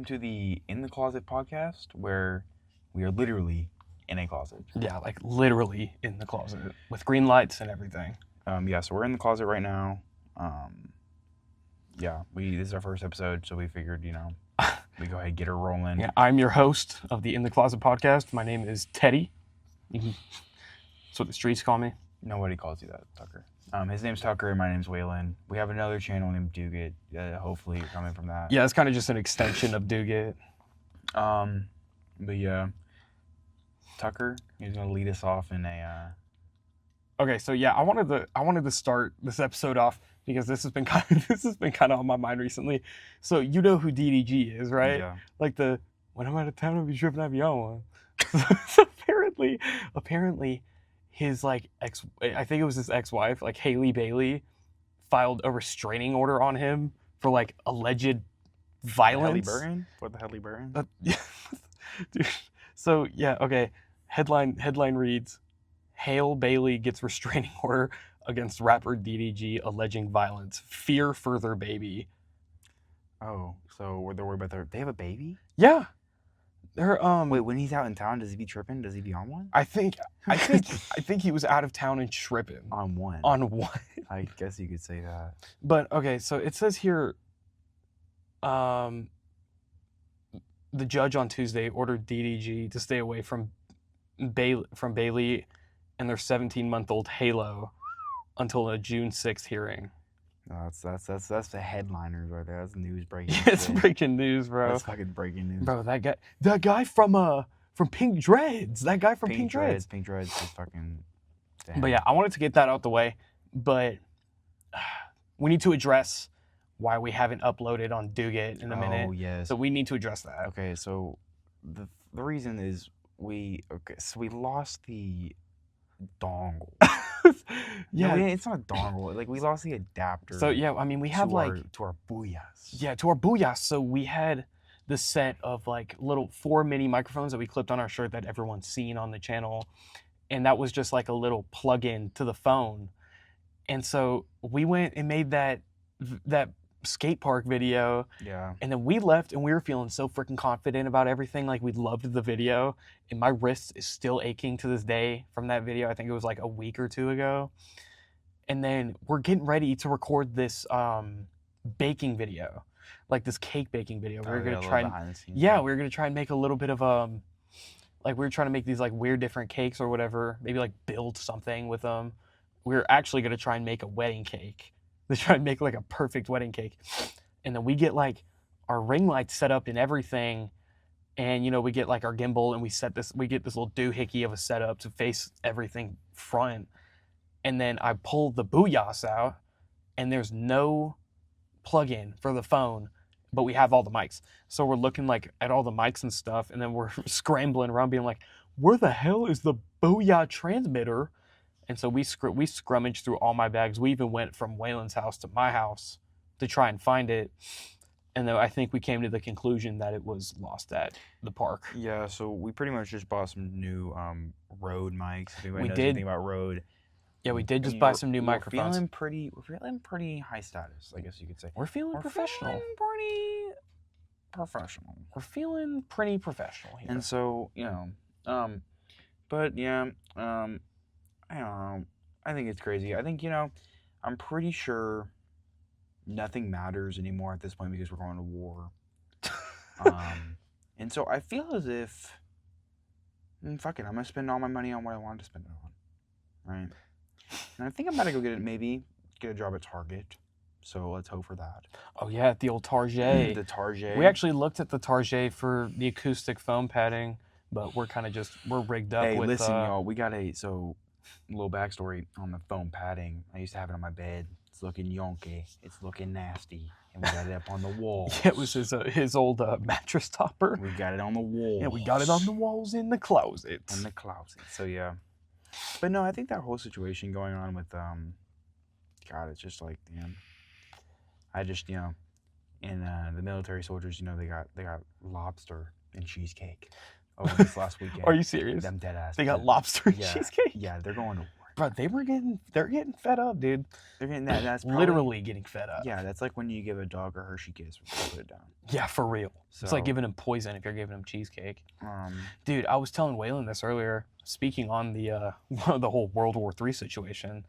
welcome to the In the Closet podcast, where we are literally in a closet. Yeah, like literally in the closet with green lights and everything. So we're in the closet right now. This is our first episode, so we figured, we go ahead and get her rolling. Yeah, I'm your host of the In the Closet podcast. My name is Teddy. That's what the streets call me. Nobody calls you that, Tucker. His name's Tucker and my name's Waylon. We have another channel named Douget. Hopefully you're coming from that. Yeah, it's kind of just an extension of Douget. But yeah, Tucker, he's gonna lead us off in a. Okay, so yeah, I wanted to start this episode off because this has been kind of on my mind recently. So you know who DDG is, right? Yeah. Like when I'm out of town, I'll be tripping, I'll be on one. So apparently, his I think it was his ex-wife, like Haley Bailey, filed a restraining order on him for like alleged violence. For the Haley Burton? Yeah. Dude. So yeah, okay. Headline reads: Hale Bailey gets restraining order against rapper DDG alleging violence. Fear further baby. Oh, so they're worried about they have a baby? Yeah. They're Wait, when he's out in town, does he be tripping? Does he be on one? I think he was out of town and tripping. On one. On one. I guess you could say that. But okay, so it says here the judge on Tuesday ordered DDG to stay away from Bailey and their 17-month-old Halo until a June 6th hearing. No, that's the headliners right there. That's news breaking. It's breaking news, bro. That's fucking breaking news. Bro, that guy from Pink Dreads. That guy from Pink Dreads. Pink Dreads is fucking. Damn. But yeah, I wanted to get that out the way, but we need to address why we haven't uploaded on Douget in a minute. Oh yes. So we need to address that. Okay, so the reason is we lost the dongle. Yeah, no, it's not a dongle. Like we lost the adapter. So yeah, I mean we have to our booyahs. Yeah, to our booyahs. So we had the set of like little 4 mini microphones that we clipped on our shirt that everyone's seen on the channel, and that was just like a little plug-in to the phone. And so we went and made that skate park video. Yeah. And then we left and we were feeling so freaking confident about everything. Like we loved the video, and my wrist is still aching to this day from that video. I think it was like a week or 2 ago. And then we're getting ready to record this baking video, like this cake baking video. We were gonna try and make a little bit of we were trying to make these like weird different cakes or whatever. Maybe like build something with them. We were actually gonna try and make a wedding cake. They try and make like a perfect wedding cake. And then we get like our ring lights set up and everything. And we get like our gimbal and we get this little doohickey of a setup to face everything front. And then I pull the booyahs out and there's no plug-in for the phone, but we have all the mics. So we're looking like at all the mics and stuff, and then we're scrambling around being like, where the hell is the booyah transmitter? And so we scrummaged through all my bags. We even went from Waylon's house to my house to try and find it. And then I think we came to the conclusion that it was lost at the park. Yeah, so we pretty much just bought some new Rode mics. If anybody knows did. anything about Rode. Yeah, we did just buy some new microphones. We're feeling pretty high status, I guess you could say. We're feeling professional. Pretty professional. We're feeling pretty professional here. And so, but yeah, I don't know. I think it's crazy. I think, I'm pretty sure nothing matters anymore at this point because we're going to war. And so I feel as if, fuck it, I'm going to spend all my money on what I want to spend it on. Right? And I think I'm about to go get a job at Target. So let's hope for that. Oh yeah, the old Target. The Target. We actually looked at the Target for the acoustic foam padding, but we're rigged up with... Hey, listen, y'all, we got a little backstory on the foam padding. I used to have it on my bed. It's looking yonky. It's looking nasty. And we got it up on the wall. Yeah, it was his old mattress topper. We got it on the wall. Yeah, we got it on the walls in the closet. So yeah. But no, I think that whole situation going on with God, it's just like, damn. I just, in the military soldiers, they got lobster and cheesecake over this last weekend. Are you serious? Them dead ass. They got lobster and cheesecake? Yeah, they're going to war Bro, they're getting fed up, dude. They're getting that. That's probably, Literally getting fed up. Yeah, that's like when you give a dog a Hershey Kiss before you put it down. Yeah, for real. So, It's like giving him poison if you're giving him cheesecake. um, Dude, I was telling Waylon this earlier, speaking on the the whole World War III situation.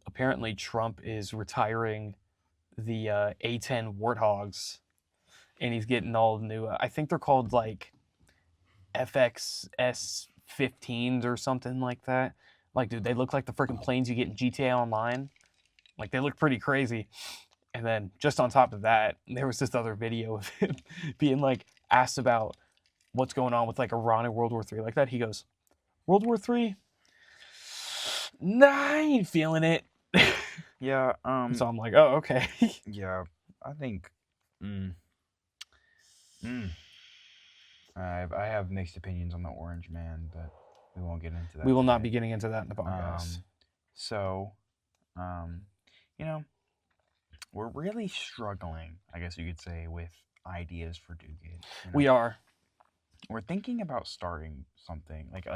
Apparently, Trump is retiring the A10 Warthogs, and he's getting all new. I think they're called like FXS 15s or something like that. Like, dude, they look like the freaking planes you get in GTA Online. Like, they look pretty crazy. And then just on top of that, there was this other video of him being like asked about what's going on with like Iran and World War III like that. He goes, World War III? Nah, I ain't feeling it. yeah, So I'm like, oh, okay. yeah, I think, I have mixed opinions on the Orange Man, but we won't get into that. We will not today. be getting into that in the podcast. So, you know, we're really struggling, I guess you could say, with ideas for Douget. You know? We are. We're thinking about starting something like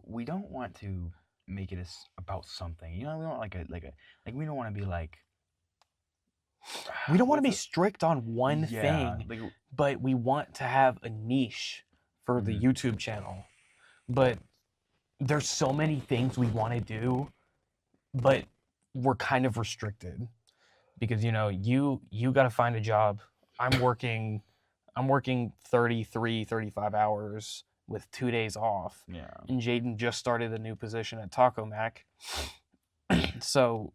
we don't want to make it about something. You know, we don't like we don't want to be like. We don't want to be strict on one Yeah, thing, like, but we want to have a niche for the YouTube channel. But there's so many things we want to do, but we're kind of restricted because you know you got to find a job. I'm working 33 35 hours with 2 days off. yeah, And Jaden just started a new position at Taco Mac. So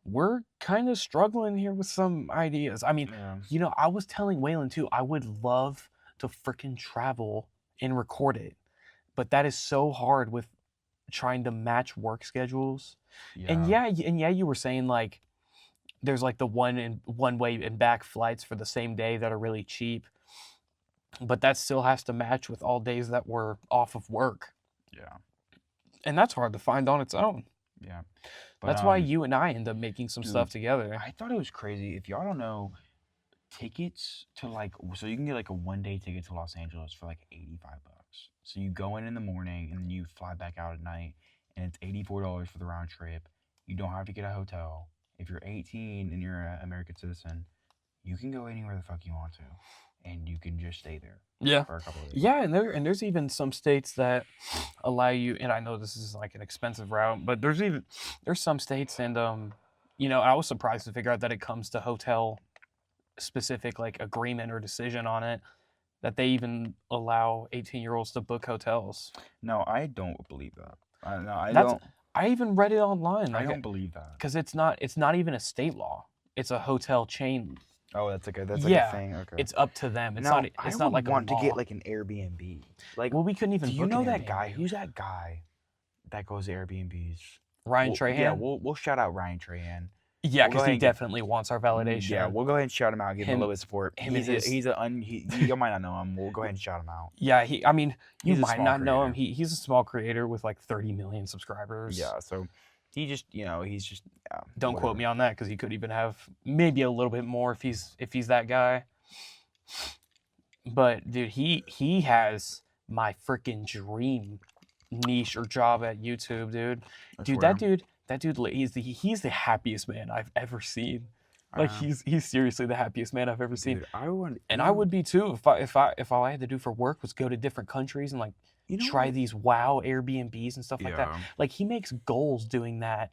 we're kind of struggling here with some ideas. I mean, yeah. you know, I was telling Waylon too, I would love to freaking travel and record it. But that is so hard with trying to match work schedules. And yeah, you were saying like there's like the one way and back flights for the same day that are really cheap. But that still has to match with all days that we're off of work. Yeah. And that's hard to find on its own. Yeah. But, that's why you and I end up making some stuff together. I thought it was crazy. If y'all don't know, tickets to so you can get like a 1-day ticket to Los Angeles for like $85. So you go in the morning and then you fly back out at night, and it's $84 for the round trip. You don't have to get a hotel. If you're 18 and you're an American citizen, you can go anywhere the fuck you want to, and you can just stay there. Yeah. For a couple of days. Yeah, and there's even some states that allow you, and I know this is like an expensive route, but there's some states, and you know, I was surprised to figure out that it comes to hotel specific like agreement or decision on it, that they even allow 18-year-olds to book hotels. No, I don't believe that. I even read it online. I don't believe that because it's not even a state law. It's a hotel chain. Oh, that's like a thing. Okay. It's up to them. It's not like want a law. to get like an Airbnb. Like, well, we couldn't even. Do you book know an that Airbnb. guy? Who's that guy that goes to Airbnbs? Ryan Trahan. Yeah, we'll shout out Ryan Trahan. Yeah, because he definitely wants our validation. Yeah, we'll go ahead and shout him out, give him a little bit of support. You might not know him. We'll go ahead and shout him out. Yeah, you might not know him. creator. He's a small creator with like 30 million subscribers. Yeah, so he just, he's just. Don't quote me on that because he could even have maybe a little bit more if he's that guy. But dude, he has my freaking dream niche or job at YouTube, dude. That dude, he's the happiest man I've ever seen. Like he's seriously the happiest man I've ever seen. I would be too if all I had to do for work was go to different countries and like try these wow Airbnbs and stuff like that. Like he makes goals doing that.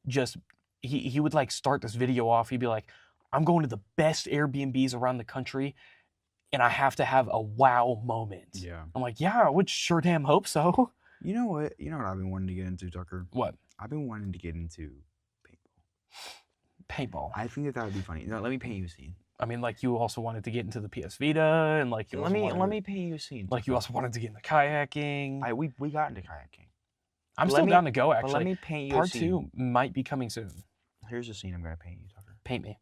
Just he would like start this video off. He'd be like, I'm going to the best Airbnbs around the country, and I have to have a wow moment. Yeah. I'm like, yeah, I would sure damn hope so. You know what? You know what I've been wanting to get into, Tucker? What? I've been wanting to get into paintball. I think that would be funny. No, let me paint you a scene. I mean, like you also wanted to get into the PS Vita, and like let me paint you a scene. Like you also wanted to get into kayaking. We got into kayaking. I'm still down to go. Actually, let me paint you Part a scene. 2 might be coming soon. Here's a scene I'm gonna paint you, Tucker. Paint me.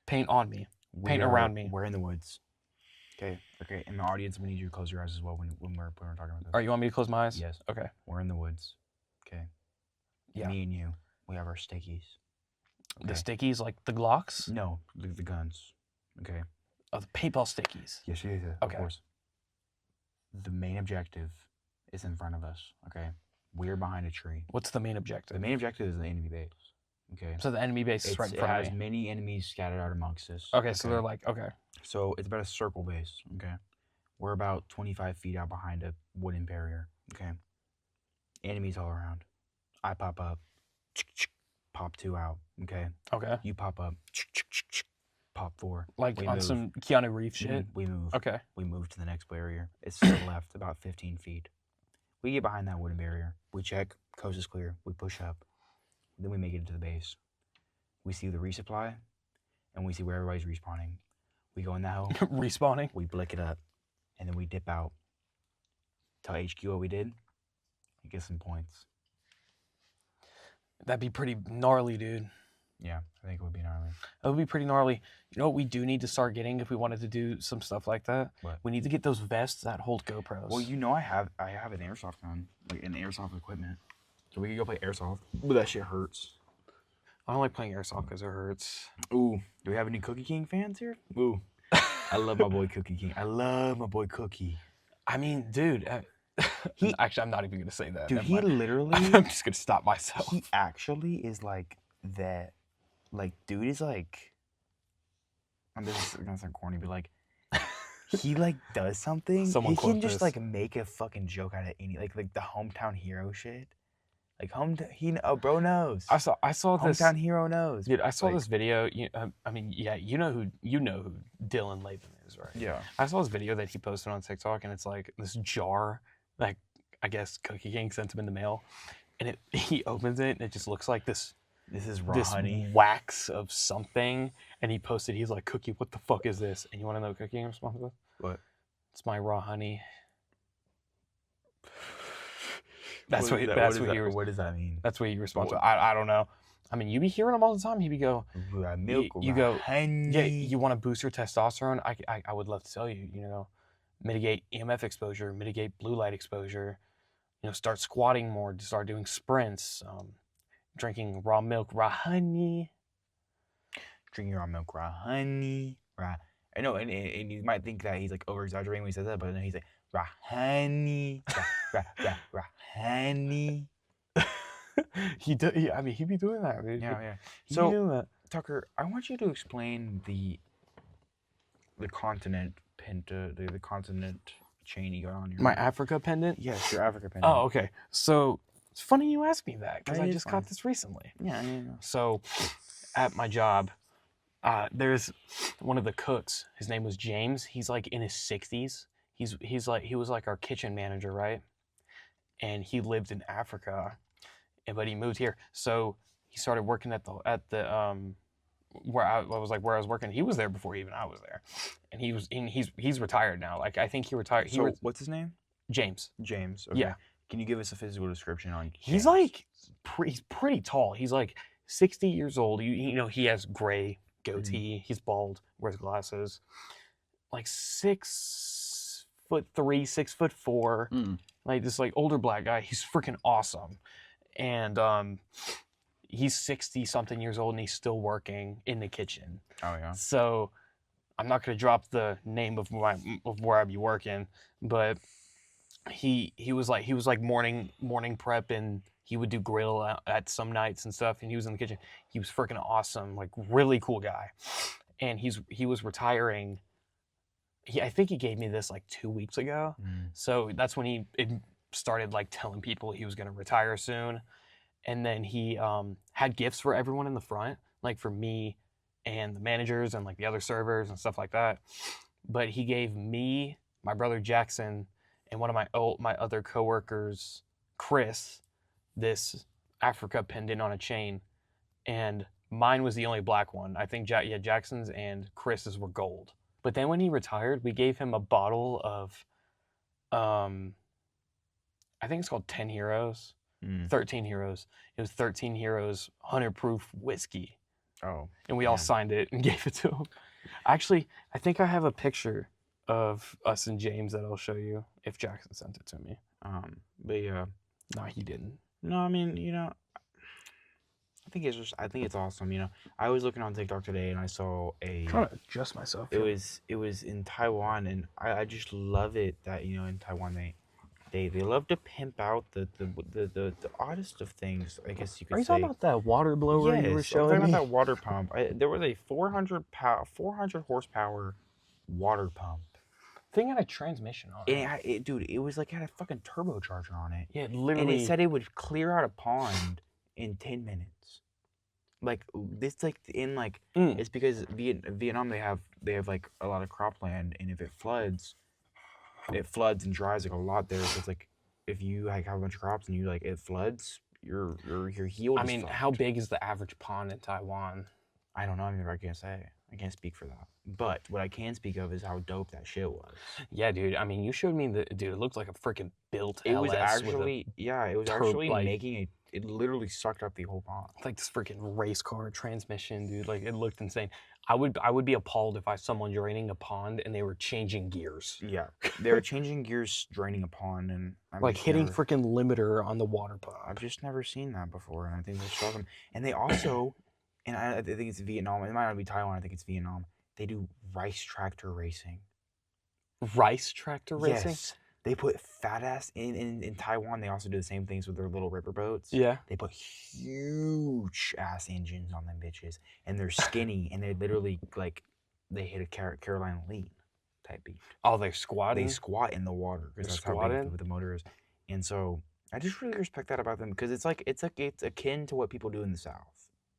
Paint on me. Paint around me. We're in the woods. Okay. In the audience, we need you to close your eyes as well when we're talking about this. All right, you want me to close my eyes? Yes. Okay. We're in the woods. Okay. Yeah. Me and you, we have our stickies. Okay. The stickies, like the Glocks? No, the guns. Okay. Oh, the paintball stickies. Yes, Okay. Of course. The main objective is in front of us. Okay. We're behind a tree. What's the main objective? The main objective is the enemy base. Okay. So the enemy base is right in front of me. It has many enemies scattered out amongst us. Okay, so they're like, okay. So it's about a circle base. Okay. We're about 25 feet out behind a wooden barrier. Okay. Enemies all around. I pop up. Pop 2 out. Okay. Okay. You pop up. Pop 4. Like we on move. some Keanu Reeves shit? We move. Okay. We move to the next barrier. It's to the left, about 15 feet. We get behind that wooden barrier. We check. Coast is clear. We push up. Then we make it into the base. We see the resupply, and we see where everybody's respawning. We go in that hole. Respawning? We blick it up, and then we dip out. Tell HQ what we did. And get some points. That'd be pretty gnarly, dude. Yeah, I think it would be gnarly. It would be pretty gnarly. You know what we do need to start getting if we wanted to do some stuff like that? What? We need to get those vests that hold GoPros. Well, you know I have an airsoft gun, like an airsoft equipment. So we can go play airsoft. But that shit hurts. I don't like playing airsoft because it hurts. Ooh, do we have any Cookie King fans here? Ooh, I love my boy Cookie King. I love my boy Cookie. I mean, dude, actually, I'm not even gonna say that. Dude, he literally. I'm just gonna stop myself. He actually is like that. Like, dude is like. This is gonna sound corny, but like, he like does something. Someone he can quote just this. like make a fucking joke out of any like the hometown hero shit. Like bro knows. I saw this. Hometown hero knows. Dude, I saw this video. I mean, yeah, you know who Dylan Laban is, right? Yeah. I saw this video that he posted on TikTok, and it's like this jar, like I guess Cookie King sent him in the mail, and he opens it, and it just looks like this. This is raw honey. Wax of something, and he posted. He's like, "Cookie, what the fuck is this?" And you want to know what Cookie King responded with? What? It's my raw honey. What does that mean? That's what he responds to. I don't know. I mean, you be hearing him all the time. He'd be go, milk. You go, honey. yeah, you want to boost your testosterone? I would love to tell you, mitigate EMF exposure, mitigate blue light exposure, start squatting more, start doing sprints, drinking raw milk, raw honey. Drinking raw milk, raw honey, raw. I know, and you might think that he's like over exaggerating when he says that, but then he's like raw honey, raw honey. He'd be doing that, dude. Yeah. So, doing that. Tucker, I want you to explain the continent the continent chain you got on your. My Africa pendant? Yes, your Africa pendant. Oh, okay. So it's funny you asked me that because I just got this recently. Yeah. So at my job, there's one of the cooks. His name was James. He's like in his 60s. He was like our kitchen manager, right? And he lived in Africa, but he moved here. So he started working at the where I was working. He was there before even I was there, and he's retired now. Like I think he retired. So what's his name? James. James. Okay. Yeah. Can you give us a physical description on? He's like he's pretty tall. He's like 60 years old. He has gray goatee. Mm. He's bald. Wears glasses. Like 6'3", 6'4". Mm. Like this like older black guy. He's freaking awesome, and he's 60-something years old and he's still working in the kitchen. Oh yeah. So I'm not gonna drop the name of where I'd be working, but he was like morning prep, and he would do grill at some nights and stuff, and he was in the kitchen. He was freaking awesome, like really cool guy. And he was retiring. I think he gave me this like 2 weeks ago. Mm. So that's when he started like telling people he was gonna retire soon. And then he had gifts for everyone in the front, like for me and the managers and like the other servers and stuff like that. But he gave me, my brother Jackson, and one of my other coworkers, Chris, this Africa pendant on a chain. And mine was the only black one. I think Jackson's and Chris's were gold. But then when he retired, we gave him a bottle of, I think it's called 10 Heroes. 13 Heroes. It was 13 Heroes 100 proof whiskey. Oh. And we all signed it and gave it to him. Actually, I think I have a picture of us and James that I'll show you if Jackson sent it to me. But yeah. No, he didn't. No, I mean, I think it's awesome. I was looking on TikTok today and I saw I'm trying to adjust myself. It was in Taiwan, and I just love it that in Taiwan They love to pimp out the oddest of things, I guess you Are could you talking say. about that water blower you were Yes, I'm talking showing about me? that water pump. There was a 400 horsepower water pump. Thing had a transmission on And it. dude, it was like had a fucking turbocharger on it. Yeah, And it literally. said it would clear out a pond in 10 minutes. Like this, like in like it's because Vietnam they have like a lot of cropland, and if it floods and dries like a lot there. So it's like if you like have a bunch of crops and you like it floods, your yield I is mean, fucked. how big is the average pond in Taiwan? I don't know. I mean, I can't say. I can't speak for that. But what I can speak of is how dope that shit was. Yeah, dude. I mean, you showed me the dude. It looked like a freaking built It was LS with actually it was turb- actually like- making a. It literally sucked up the whole pond. like this freaking race car transmission, dude. Like it looked insane. I would be appalled if I saw someone draining a pond and they were changing gears, Yeah, they were changing gears, draining a pond, and like hitting freaking limiter on the water pump. I've just never seen that before, and I think that's awesome. And they also, and I think it's Vietnam. It might not be Taiwan. I think it's Vietnam. They do rice tractor racing. Rice tractor racing? Yes. They put fat ass in Taiwan. They also do the same things with their little ripper boats. Yeah. They put huge ass engines on them bitches, and they're skinny, and they literally like they hit a Carolina lean type beat. Oh, they're squatting. They squat in the water because that's how big the motor is. And so I just really respect that about them because it's akin to what people do in the South.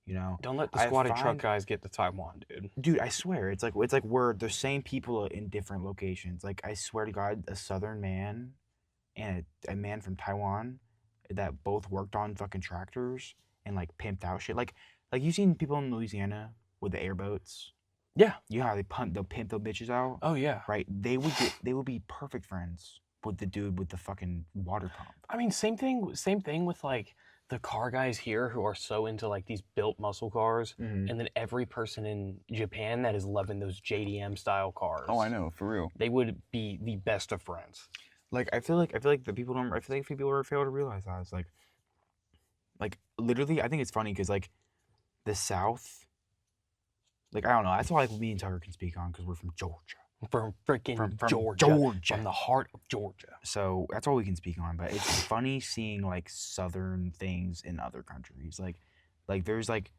You know, Don't let the squatting truck guys get to Taiwan, dude. Dude, I swear, it's like we're the same people in different locations. Like I swear to God, a Southern man and a man from Taiwan that both worked on fucking tractors and like pimped out shit. Like you seen people in Louisiana with the airboats. Yeah. You know how they'll pimp those bitches out. Oh yeah. Right. They would be perfect friends with the dude with the fucking water pump. I mean, same thing with like the car guys here who are so into like these built muscle cars, and then every person in Japan that is loving those JDM style cars. Oh, I know, for real. They would be the best of friends. Like I feel like the people don't. I feel like people fail to realize that it's like literally. I think it's funny because like the South. Like I don't know. That's why like me and Tucker can speak on because we're from Georgia. From freaking From Georgia. From the heart of Georgia. So that's all we can speak on. But it's funny seeing like Southern things in other countries. Like there's like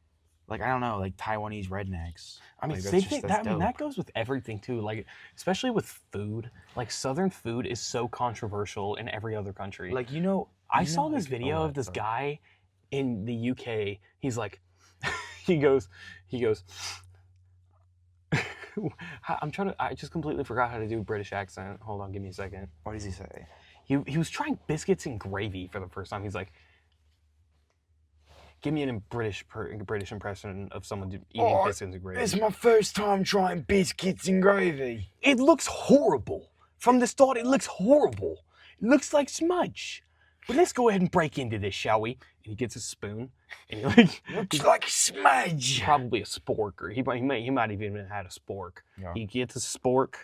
I don't know, like Taiwanese rednecks. I mean, like, same thing. I mean, that goes with everything too. Like especially with food. Like Southern food is so controversial in every other country. Like I saw this video of this guy in the UK. He's like, he goes. I just completely forgot how to do a British accent. Hold on, give me a second. What does he say? He was trying biscuits and gravy for the first time. He's like, give me a British impression of someone eating biscuits and gravy. It's my first time trying biscuits and gravy. It looks horrible. From the start, it looks horrible. It looks like smudge. But let's go ahead and break into this, shall we? And he gets a spoon, and he looks like smudge. Probably a spork, or he might have even had a spork. Yeah. He gets a spork,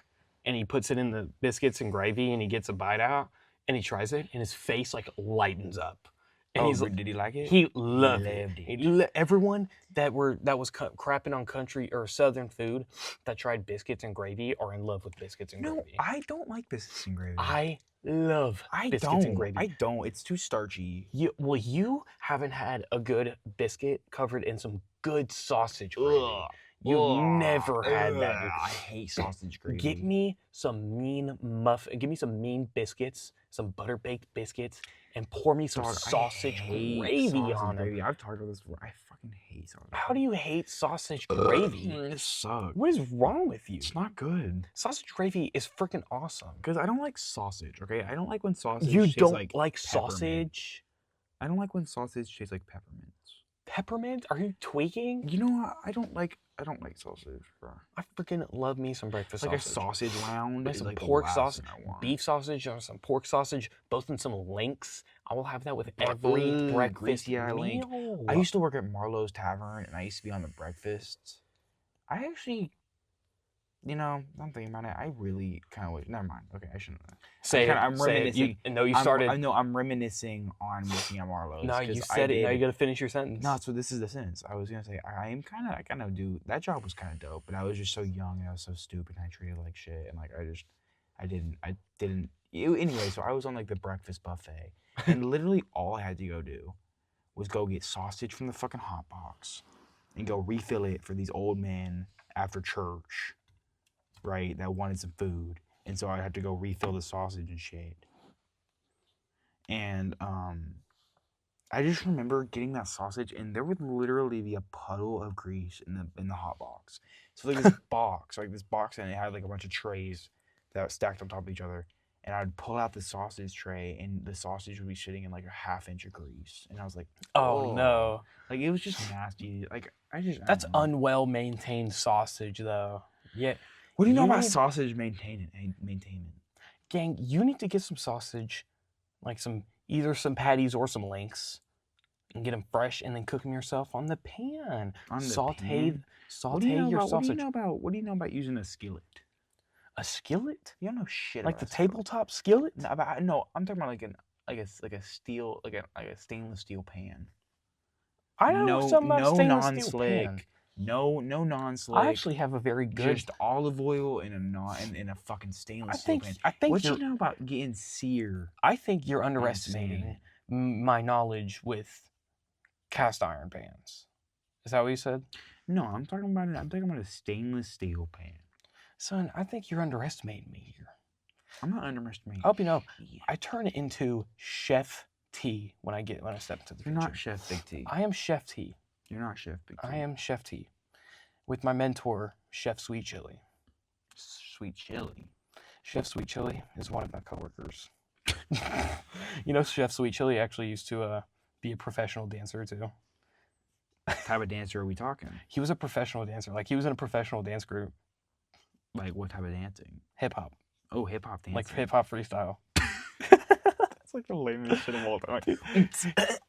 and he puts it in the biscuits and gravy, and he gets a bite out, and he tries it, and his face like lightens up. And did he like it? He loved it. Everyone that was crapping on country or Southern food that tried biscuits and gravy are in love with biscuits and gravy. No, I don't like biscuits and gravy. I love biscuits and gravy. I don't. It's too starchy. You haven't had a good biscuit covered in some good sausage gravy. You've never had that. I hate sausage gravy. Give me some mean biscuits, some butter baked biscuits, and pour me some sausage gravy on them. I've talked about this before. I fucking hate sausage. How do you hate sausage gravy? It sucks. What is wrong with you? It's not good. Sausage gravy is freaking awesome. Because I don't like sausage. Okay, I don't like when sausage. You don't like sausage? I don't like when sausage tastes like peppermint. Peppermint? Are you tweaking? You know what? I don't like sausage, bro. I freaking love me some breakfast sausage. Like a sausage round. Like some pork sausage, beef sausage, or some pork sausage, both in some links. I will have that with every breakfast meal. I used to work at Marlowe's Tavern, and I used to be on the breakfasts. I actually, I'm thinking about it. I really kind of never mind. Okay, I shouldn't. I'm reminiscing. I'm reminiscing on working at Marlowe's. No, you said it. Now you got to finish your sentence. No, so this is the sentence. I was gonna say I kind of do that job was kind of dope, but I was just so young and I was so stupid and I treated it like shit and like I didn't. Anyway, so I was on like the breakfast buffet, and literally all I had to go do was go get sausage from the fucking hot box and go refill it for these old men after church, right? That wanted some food, and so I had to go refill the sausage and shit. And I just remember getting that sausage, and there would literally be a puddle of grease in the hot box. So like this box, and it had like a bunch of trays that were stacked on top of each other. And I'd pull out the sausage tray, and the sausage would be sitting in like a half-inch of grease. And I was like, Oh no. Like it was just nasty. Like That's don't know. unwell maintained sausage though. Yeah. What do you know you about need- sausage maintaining? Gang, you need to get some sausage, like either some patties or some links, and get them fresh, and then cook them yourself on the pan. Saute What do you know your about, sausage. What do you know about using a skillet? A skillet? You don't know shit Like about the a skillet. tabletop skillet? No, I'm talking about like a steel, like a stainless steel pan. I don't know something about stainless steel non-slick. pan. No non-slick. I actually have a very good. Just olive oil in a fucking stainless steel pan. I think What you're. you know about getting sear? I think you're underestimating my knowledge with cast iron pans. Is that what you said? No, I'm talking about a stainless steel pan. Son, I think you're underestimating me here. I'm not underestimating. I hope you know, I turn into Chef T when I step into the You're kitchen. not Chef Big T. I am Chef T. You're not Chef Big T. I am Chef T. With my mentor, Chef Sweet Chili. Sweet Chili. Chef Sweet Chili is one of my coworkers. You know, Chef Sweet Chili actually used to be a professional dancer too. What type of dancer are we talking? He was a professional dancer. Like he was in a professional dance group. Like what type of dancing? Hip hop. Oh, hip hop dancing. Like hip hop freestyle. That's like the lamest shit of all time.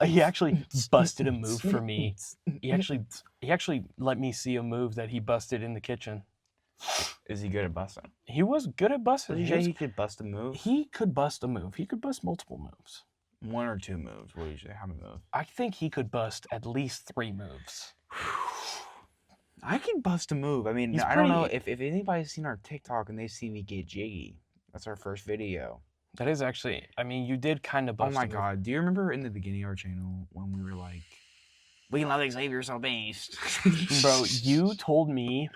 He actually busted a move for me. He actually let me see a move that he busted in the kitchen. Is he good at busting? He was good at busting. Did you say he could bust a move? He could bust a move. He could bust multiple moves. One or two moves. What do you say? How many moves? I think he could bust at least 3 moves. I can bust a move. I mean, He's I don't know pretty- if anybody's seen our TikTok and they see me get jiggy. That's our first video. That is actually, I mean, you did kind of bust Oh my a move. god. Do you remember in the beginning of our channel when we were like, we love Xavier so based? Bro, you told me,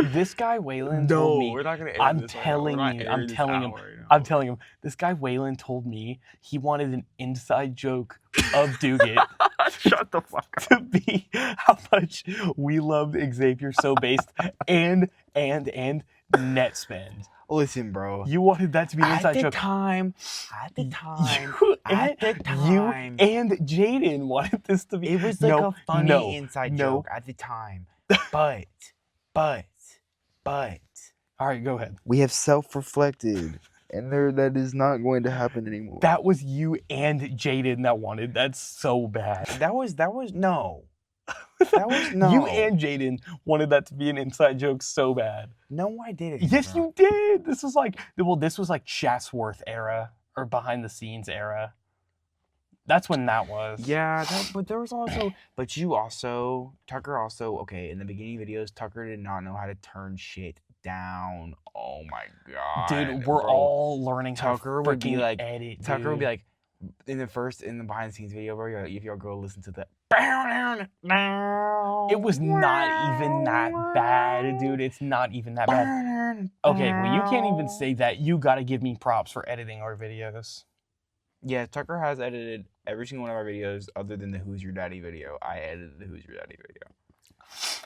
this guy Waylon told me, we're not gonna. I'm telling him, this guy Waylon told me he wanted an inside joke of Douget Shut the fuck up. to be how much we loved Xavier so based and net spend. Listen, bro. You wanted that to be an inside joke. At the time, You and Jaden wanted this to be. it was like a funny inside joke at the time. But, All right, go ahead. we have self-reflected, and that is not going to happen anymore. That was you and Jaden that wanted. That's so bad. That was no. That was no. You and Jaden wanted that to be an inside joke so bad. No, I didn't. Yes, bro. you did. This was like Chatsworth era or behind the scenes era. That's when that was. Yeah, but there was also, Tucker also, okay, in the beginning videos, Tucker did not know how to turn shit down. Oh my god. Dude, we're all learning Tucker how to would be freaking like, edit. Tucker would be dude. like, in the behind the scenes video, bro, if y'all go listen to that. It was not even that bad, dude. It's not even that bad. Okay, well, you can't even say that. You gotta give me props for editing our videos. Yeah, Tucker has edited every single one of our videos other than the Who's Your Daddy video. I edited the Who's Your Daddy video.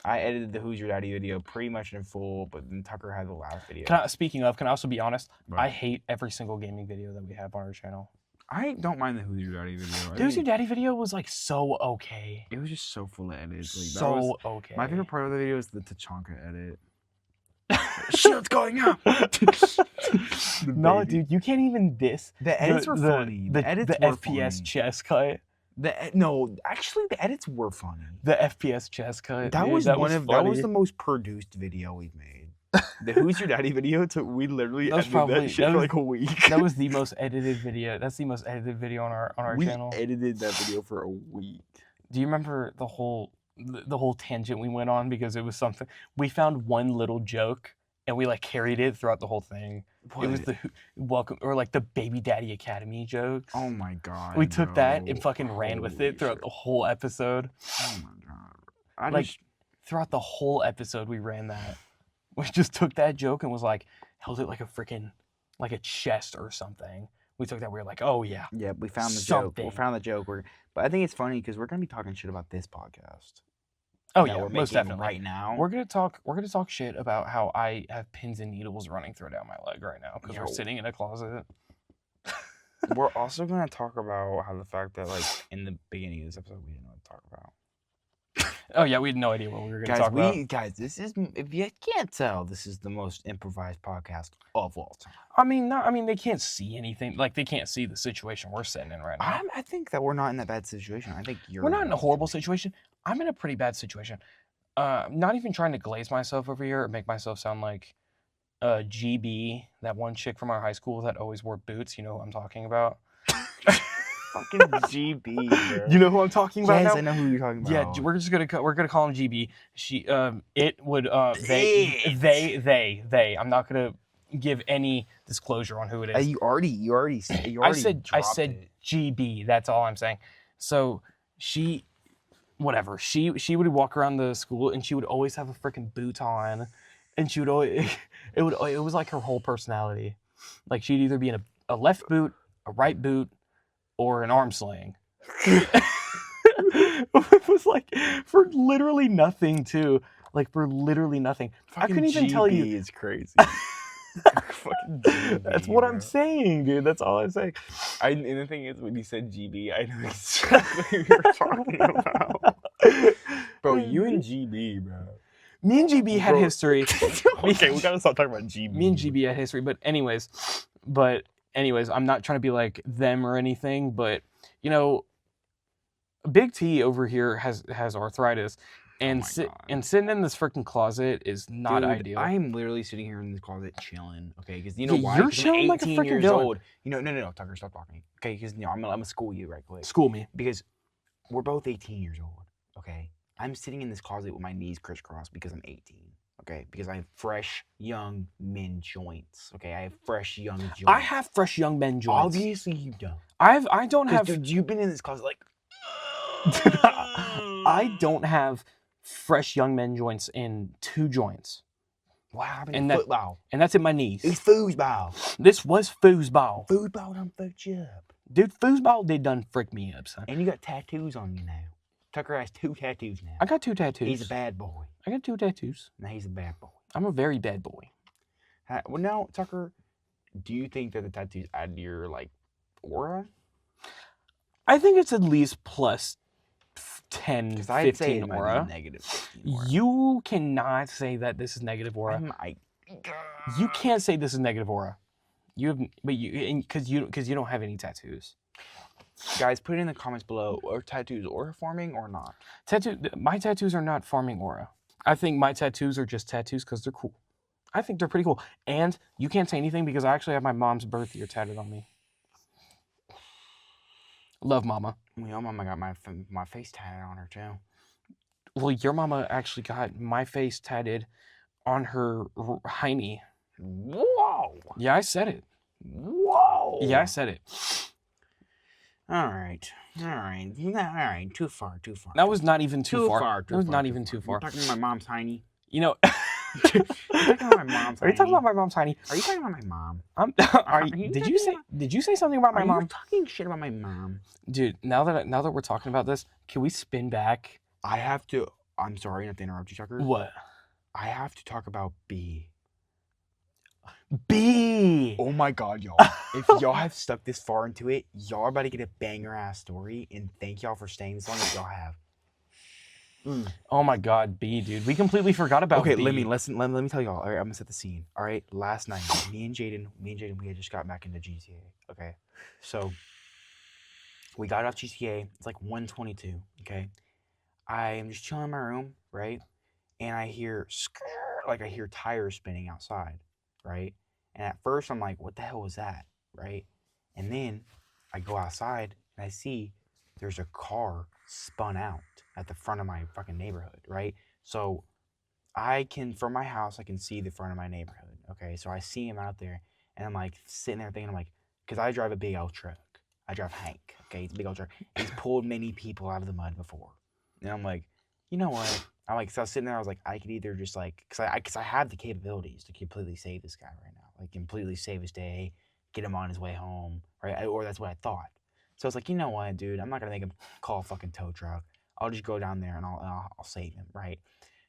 I edited the Who's Your Daddy video pretty much in full, but then Tucker had the last video. Speaking of, can I also be honest? Right. I hate every single gaming video that we have on our channel. I don't mind the Who's Your Daddy video. Who's Your Daddy video was like so okay. It was just so full of edits. Like, So okay. my favorite part of the video is the Tachanka edit. Shit's going up. No, dude, you can't even diss. The edits were funny. The edits the were FPS funny. chess cut. No, actually, the edits were funny. The FPS chess cut. That dude, was that that was funny. the most produced video we've made. The Who's Your Daddy video, we literally That was edited probably- that shit that for was- like a week. That was the most edited video. That's the most edited video on our we channel. edited that video for a week. Do you remember the whole tangent we went on because it was something we found one little joke and we like carried it throughout the whole thing. It was the welcome or like the Baby Daddy Academy jokes. Oh my god. We took that and bro. fucking ran with Holy it throughout shit. the whole episode. Oh my god. I Like just throughout the whole episode, we ran that. We just took that joke and was like held it like a freaking like a chest or something. We took that. We were like, oh yeah, yeah, we found the something. joke. We found the joke. But I think it's funny because we're gonna be talking shit about this podcast. Oh that yeah, we're most making definitely. right now. We're gonna talk shit about how I have pins and needles running through down my leg right now because we're sitting in a closet. We're also gonna talk about how the fact that like in the beginning of this episode we didn't know what to talk about. Oh yeah, we had no idea what we were gonna talk about. Guys, this is, if you can't tell, this is the most improvised podcast of all time. I mean, they can't see anything. Like they can't see the situation we're sitting in right now. I think that we're not in that bad situation. I think We're not in a horrible situation. I'm in a pretty bad situation. Not even trying to glaze myself over here or make myself sound like GB, that one chick from our high school that always wore boots. You know who I'm talking about? Fucking GB, bro. You know who I'm talking about? Yes, now? I know who you're talking about. Yeah, we're gonna call him GB. She it would they. I'm not gonna give any disclosure on who it is. You already I said it. GB. That's all I'm saying. So she would walk around the school and she would always have a freaking boot on, and she would always it was like her whole personality. Like she'd either be in a left boot, a right boot, or an arm sling. It was like for literally nothing too. Like for literally nothing. Fucking I couldn't even tell you. GB is crazy. Fucking GB, That's what bro. I'm saying, dude. That's all I'm saying. And the thing is, when you said GB, I know exactly what you're talking about. Bro, you and GB, bro. Me and GB had history. Okay, we gotta stop talking about GB. Me and GB had history, but anyways, I'm not trying to be like them or anything, but you know, Big T over here has arthritis, and sitting in this freaking closet is not ideal. I am literally sitting here in this closet chilling. Okay, because you know why? You're chilling like a freaking villain. old. You know, no, Tucker, stop talking. Okay, because I'm gonna school you right quick. School me. Because we're both 18 years old. Okay, I'm sitting in this closet with my knees crisscrossed because I'm 18. Okay, because I have fresh young men joints. Okay, I have fresh young joints. I have fresh young men joints. Obviously, you don't. I don't have. Dude, you've been in this closet like. I don't have fresh young men joints in 2 joints. Wow, football. And that's in my knees. It's foosball. This was foosball. Foosball done fucked you up. Dude, foosball did done frick me up, son. And you got tattoos on you now. Tucker has 2 tattoos now. I got 2 tattoos. He's a bad boy. I got 2 tattoos. Now he's a bad boy. I'm a very bad boy. Well, now, Tucker, do you think that the tattoos add to your, like, aura? I think it's at least plus 10, 15 I'd say it aura. might be negative 15 aura. You cannot say that this is negative aura. You can't say this is negative aura. Because you don't have any tattoos. Guys, put it in the comments below. Are tattoos aura forming or not? My tattoos are not forming aura. I think my tattoos are just tattoos because they're cool. I think they're pretty cool. And you can't say anything because I actually have my mom's birth year tatted on me. Love mama. Well, mama got my face tatted on her too. Well, your mama actually got my face tatted on her hiney. Whoa! Yeah, I said it. Whoa! Yeah, I said it. All right. Too far. That was not even too far. That was not even too far. You're talking about my mom's hiney. You know. You're talking about my mom's hiney. Are you talking about my mom's hiney? Are you talking about my mom? Did you say something about my mom? Are you talking shit about my mom? Dude, now that we're talking about this, can we spin back? I have to. I'm sorry not to interrupt you, Tucker. What? I have to talk about B. B. Oh my God, y'all. If y'all have stuck this far into it, y'all are about to get a banger ass story, and thank y'all for staying this long as y'all have. Oh my God, B, dude. We completely forgot about B. Okay, let me tell y'all. All right, I'm gonna set the scene. All right, last night, me and Jaden, we had just got back into GTA. Okay, so we got off GTA. It's like 1:22. Okay, I am just chilling in my room, right, and I hear I hear tires spinning outside, right, and at first I'm like, what the hell was that, right, and then I go outside and I see there's a car spun out at the front of my fucking neighborhood, right? So from my house, I can see the front of my neighborhood, okay? So I see him out there, And I'm like sitting there thinking, I'm like, because I drive a big old truck. I drive Hank. Okay, it's a big old truck. He's pulled many people out of the mud before. And I'm like, you know what? I'm like, so I was sitting there. I was like, I could either just like, because I have the capabilities to completely save this guy right now, like completely save his day, get him on his way home, right? Or that's what I thought. So I was like, you know what, dude? I'm not gonna make him call a fucking tow truck. I'll just go down there and I'll save him, right?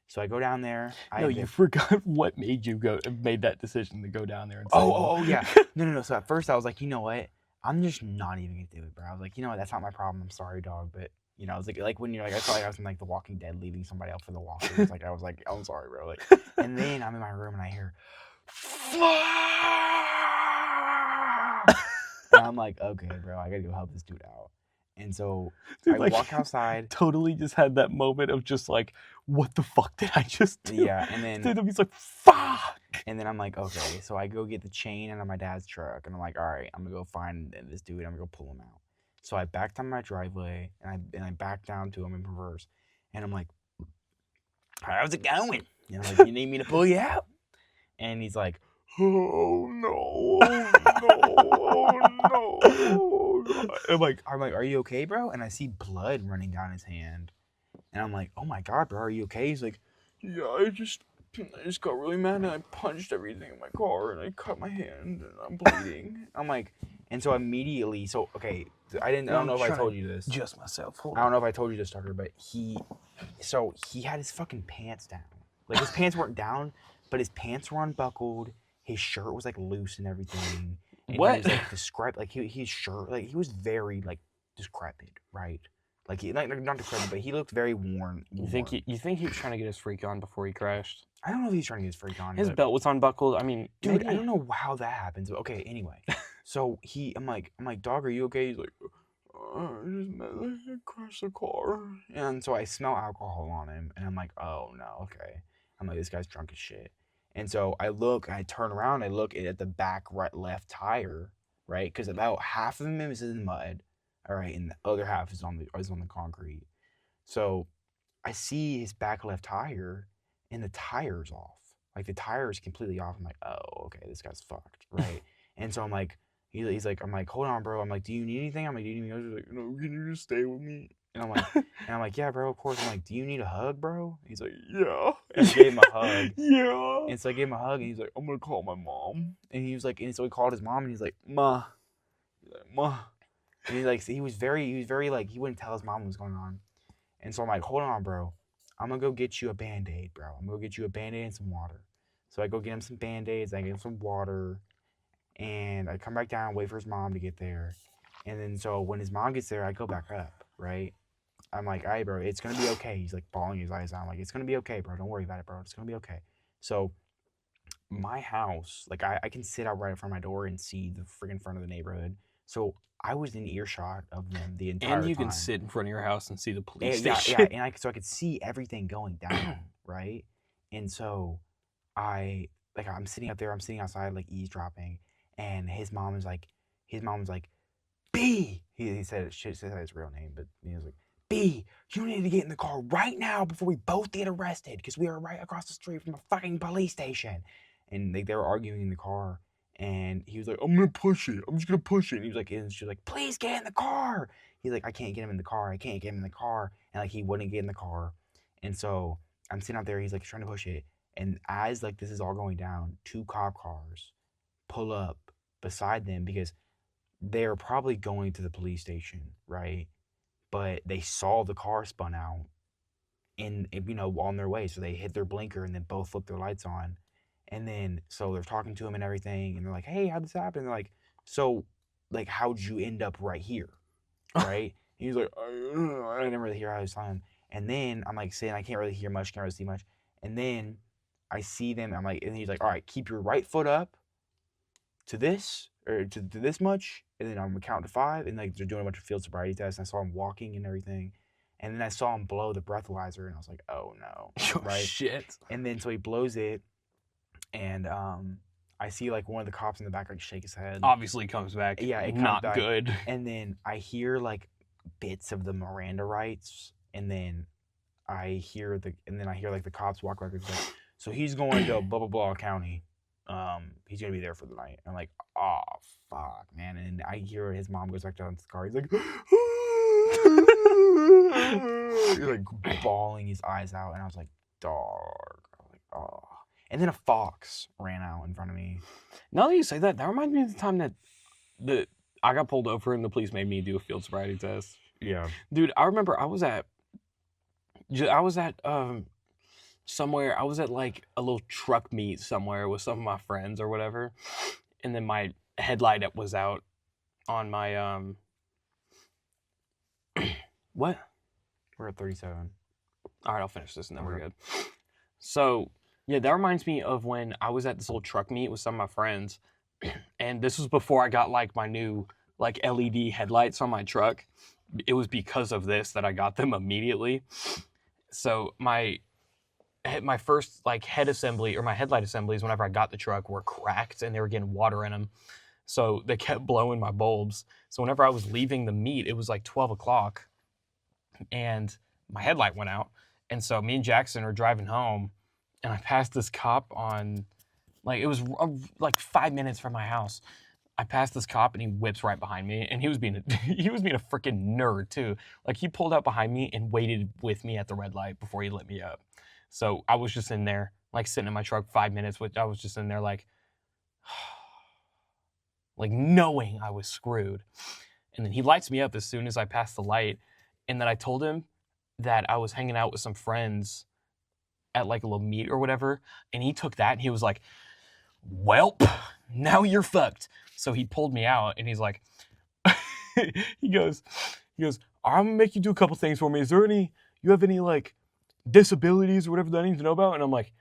So I go down there. No, you forgot what made you made that decision to go down there and save him. Oh, yeah. No. So at first I was like, you know what? I'm just not even gonna do it, bro. I was like, you know what? That's not my problem. I'm sorry, dog, but you know, it's like when you're like, I felt like I was in like The Walking Dead, leaving somebody out for the walkers. Like I was like, I'm sorry, bro. Like, and then I'm in my room and I hear, and I'm like, okay, bro, I gotta go help this dude out. And so Dude, I like, walk outside. Totally just had that moment of just like, what the fuck did I just do? Yeah, and then Dude, he's like, fuck. And then I'm like, okay, so I go get the chain out of my dad's truck, and I'm like, all right, I'm gonna go find this dude. I'm gonna go pull him out. So I backed on my driveway, and I backed down to him in reverse, and I'm like, how's it going? And I'm like, you need me to pull you out? And he's like, oh no, oh no. I'm like, are you okay, bro? And I see blood running down his hand, and I'm like, oh my god, bro, are you okay? He's like, yeah, I just got really mad and I punched everything in my car and I cut my hand and I'm bleeding. I'm like, and so immediately, okay, I don't know if I told you this. Just myself. I don't know if I told you this, Tucker, but he had his fucking pants down. Like his pants weren't down, but his pants were unbuckled. His shirt was like loose and everything. And What? He was like decrepit. Like his shirt, like he was very like decrepit, right? Like he not decrepit, but he looked very worn. You think he was trying to get his freak on before he crashed? I don't know if he's trying to get his freak on. His belt was unbuckled. I mean, dude, maybe... I don't know how that happens. But okay, anyway. So I'm like, dog, are you okay? He's like, I just crashed the car. And so I smell alcohol on him, and I'm like, oh no, okay. I'm like, this guy's drunk as shit. And so I look, and I turn around, I look at the back left tire, right? Because about half of him is in the mud, all right, and the other half is on the concrete. So I see his back left tire, and the tire's off. Like the tire is completely off. I'm like, oh, okay, this guy's fucked, right? And so I'm like, he's like, I'm like, hold on, bro. I'm like, do you need anything? I'm like, do you need me? He's like, no, can you just stay with me? And I'm like, yeah, bro, of course. I'm like, do you need a hug, bro? He's like, yeah. And I gave him a hug. Yeah. And so I gave him a hug, and he's like, I'm gonna call my mom. And he was like, and so he called his mom, and he's like, Ma. He's like, Ma. And he's like, he was very like, he wouldn't tell his mom what was going on. And so I'm like, hold on, bro. I'm gonna go get you a Band-Aid, bro. I'm gonna go get you a Band-Aid and some water. So I go get him some Band-Aids, I get him some water, and I come back down, wait for his mom to get there. And then so when his mom gets there, I go back up, right? I'm like, all right, bro, it's gonna be okay. He's like bawling his eyes out. I'm like, it's gonna be okay, bro. Don't worry about it, bro. It's gonna be okay. So my house, like I can sit out right in front of my door and see the friggin' front of the neighborhood. So I was in earshot of them the entire time. And you can sit in front of your house and see the police Yeah, station. yeah, and so I could see everything going down, right? And so I'm sitting up there, I'm sitting outside like eavesdropping, and his mom was like, B. He said his real name, but he was like, B, you need to get in the car right now before we both get arrested, because we are right across the street from a fucking police station. And they were arguing in the car, and he was like, I'm gonna push it. I'm just gonna push it. And he was like, and she was like, please get in the car. He's like, I can't get him in the car. I can't get him in the car. And like he wouldn't get in the car. And so I'm sitting out there. He's like trying to push it. And as like this is all going down, 2 cop cars pull up beside them because they're probably going to the police station, right? But they saw the car spun out on their way. So they hit their blinker and then both flipped their lights on. And then, so they're talking to him and everything. And they're like, hey, how'd this happen? And they're like, so, like, how'd you end up right here? Right? And he's like, I didn't really hear how he was telling him. And then I'm like saying, I can't really hear much, can't really see much. And then I see them, I'm like, and he's like, all right, keep your right foot up to this, or to this much. And then I'm gonna count to 5. And like, they're doing a bunch of field sobriety tests. And I saw him walking and everything. And then I saw him blow the breathalyzer. And I was like, oh no. Oh, right? Shit. And then so he blows it. And I see like one of the cops in the back like shake his head. Obviously comes back. Yeah, it comes not back. Good. And then I hear like bits of the Miranda rights, and then I hear like the cops walk like, so he's going to blah blah blah county. he's gonna be there for the night. I'm like, oh fuck, man. And I hear his mom goes back down to the car. He's like, he's like bawling his eyes out, and I was like, dog. I was like, oh. And then a fox ran out in front of me. Now that you say that reminds me of the time that I got pulled over and the police made me do a field sobriety test. Yeah, Dude, I remember I was at somewhere. I was at like a little truck meet somewhere with some of my friends or whatever, and then my headlight was out on my what? we're at 37. All right, I'll finish this and then we're Okay. good. So yeah, that reminds me of when I was at this little truck meet with some of my friends, and this was before I got like my new like LED headlights on my truck. It was because of this that I got them immediately. So my first like head assembly or my headlight assemblies whenever I got the truck were cracked and they were getting water in them. So they kept blowing my bulbs. So whenever I was leaving the meet, it was like 12 o'clock and my headlight went out. And so me and Jackson are driving home and I passed this cop on, like it was like 5 minutes from my house. I passed this cop and he whips right behind me and he was being a freaking nerd too. Like he pulled out behind me and waited with me at the red light before he lit me up. So I was just in there, like sitting in my truck 5 minutes, which I was just in there like knowing I was screwed. And then he lights me up as soon as I pass the light. And then I told him that I was hanging out with some friends at like a little meet or whatever. And he took that and he was like, welp, now you're fucked. So he pulled me out and he's like, he goes, I'm gonna make you do a couple things for me. Is there you have any like disabilities or whatever that I need to know about? And I'm like,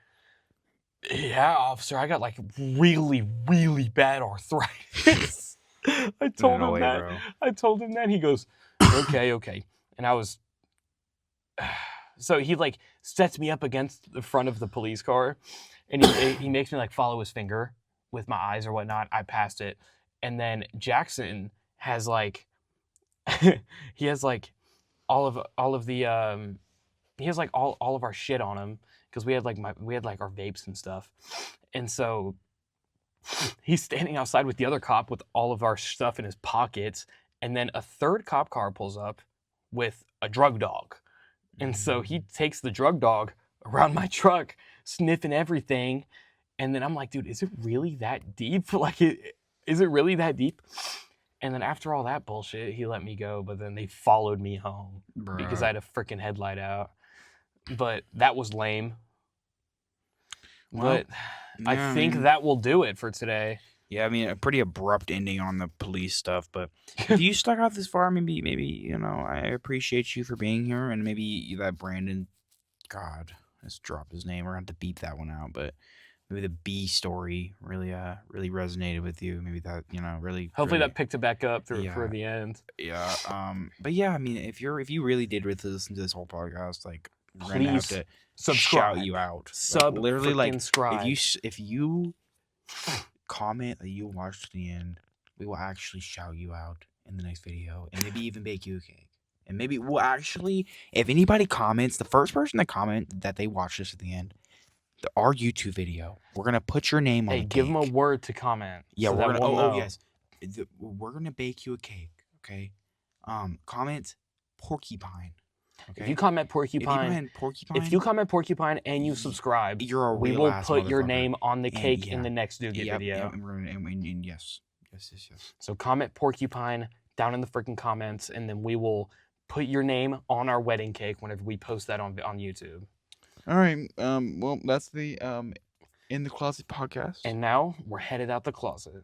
yeah, officer, I got like really, really bad arthritis. I told him that. Bro. I told him that. He goes, okay. And I was, so he like sets me up against the front of the police car and he makes me like follow his finger with my eyes or whatnot. I passed it. And then Jackson has like, he has like all of the, he has like all of our shit on him because we had like our vapes and stuff. And so he's standing outside with the other cop with all of our stuff in his pockets. And then a third cop car pulls up with a drug dog. And so he takes the drug dog around my truck, sniffing everything. And then I'm like, dude, is it really that deep? Like, is it really that deep? And then after all that bullshit, he let me go. But then they followed me home because I had a freaking headlight out. But that was lame. Well, but I think that will do it for today. Yeah, I mean, a pretty abrupt ending on the police stuff, but if you stuck out this far, maybe, you know, I appreciate you for being here, and maybe that Brandon, God, let's drop his name. We're going to have to beep that one out, but maybe the B story really resonated with you. Maybe that, you know, really. Hopefully that picked it back up for the end. Yeah. But yeah, I mean, if you really did listen to this whole podcast, like, we're going to have to subscribe. shout you out. Literally, like, subscribe. If you comment that you watched to the end, we will actually shout you out in the next video and maybe even bake you a cake. And maybe we'll actually, if anybody comments, the first person to comment that they watched this at the end, our YouTube video, we're going to put your name on the cake. Give them a word to comment. Yeah, so we're going to, yes. We're going to bake you a cake, okay? Comment porcupine. Okay. If you comment porcupine, and you subscribe, we will put your name on the cake in the next Douget video. And yes. So comment porcupine down in the freaking comments, and then we will put your name on our wedding cake whenever we post that on YouTube. All right. Well, that's the In the Closet podcast. And now we're headed out the closet.